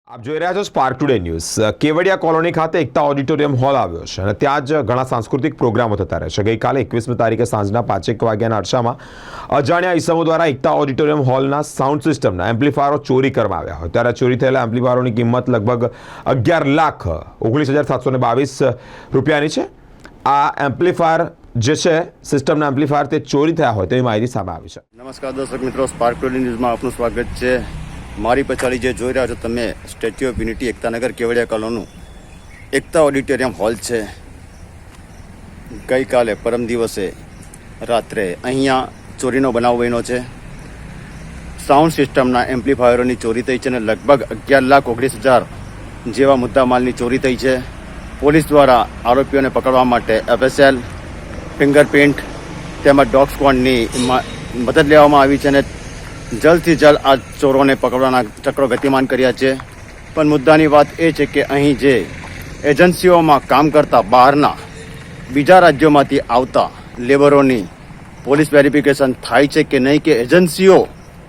આપ જોઈ રહ્યા છો spark today news. Kevadia colony ખાતે એકતા ઓડિટોરિયમ હોલ આવ્યો છે અને ત્યાં જ ઘણા સાંસ્કૃતિક પ્રોગ્રામો થતા રહે છે। ગઈકાલે 21મી તારીખે સાંજના 5 વાગ્યાના અરસામાં અજાણ્યા ઈસમો દ્વારા એકતા ઓડિટોરિયમ હોલના સાઉન્ડ સિસ્ટમના એમ્પ્લીફાયરો ચોરી કરવામાં આવ્યા હોય ત્યારે ચોરી થયેલા એમ્પ્લીફાયરોની કિંમત લગભગ 11,19,722 રૂપિયાની છે। આ એમ્પ્લીફાયર જે છે સિસ્ટમના એમ્પ્લીફાયર તે ચોરી થયા હોય તેવી માહિતી સામે આવી છે। નમસ્કાર દર્શક મિત્રો, સ્પાર્ક ટુડે ન્યૂઝમાં આપનું સ્વાગત છે। મારી પછાડી જે જોઈ રહ્યા છો તમે Statue of Unity Ektanagar Kevadia કોલોનીનું એકતા ઓડિટોરિયમ હોલ છે। ગઈકાલે પરમ દિવસે રાત્રે અહીંયા ચોરીનો બનાવ બન્યો છે। સાઉન્ડ સિસ્ટમના એમ્પ્લીફાયરોની ચોરી થઈ છે અને લગભગ 11,19,000 જેવા મુદ્દામાલની ચોરી થઈ છે। પોલીસ દ્વારા આરોપીઓને પકડવા માટે FSL, ફિંગરપ્રિન્ટ તેમજ ડોગ સ્ક્વોડની મદદ લેવામાં આવી છે અને જલ્દથી જલ્દ આ ચોરોને પકડવાના ચક્રો ગતિમાન કર્યા છે। પણ મુદ્દાની વાત એ છે કે અહીં જે એજન્સીઓમાં કામ કરતા બહારના બીજા રાજ્યોમાંથી આવતા લેબરોની પોલીસ વેરિફિકેશન થાય છે કે નહીં, કે એજન્સીઓ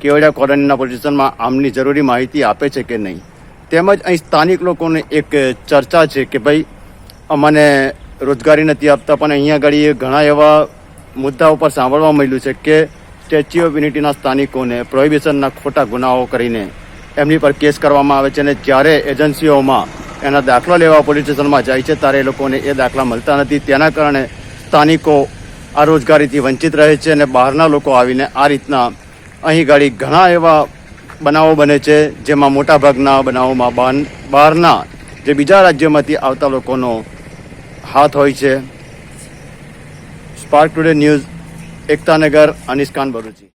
કેવડિયા કોલોનીના પોલીસ સ્ટેશનમાં આમની જરૂરી માહિતી આપે છે કે નહીં। તેમજ અહીં સ્થાનિક લોકોને એક ચર્ચા છે કે ભાઈ અમને રોજગારી નથી આપતા, પણ અહીંયા આગળ ઘણા એવા મુદ્દા ઉપર સાંભળવા મળ્યું છે કે સ્ટેચ્યુ ઓફ યુનિટીના સ્થાનિકોને પ્રોહિબિશનના ખોટા ગુનાઓ કરીને એમની પર કેસ કરવામાં આવે છે અને જ્યારે એજન્સીઓમાં એના દાખલા લેવા પોલીસ સ્ટેશનમાં જાય છે ત્યારે એ લોકોને એ દાખલા મળતા નથી। તેના કારણે સ્થાનિકો આ રોજગારીથી વંચિત રહે છે અને બહારના લોકો આવીને આ રીતના અહીં ગાડી ઘણા એવા બનાવો બને છે, જેમાં મોટાભાગના બનાવોમાં બહારના જે બીજા રાજ્યોમાંથી આવતા લોકોનો હાથ હોય છે। Spark today news, Ektanagar, Anish Khan, Bharuchi.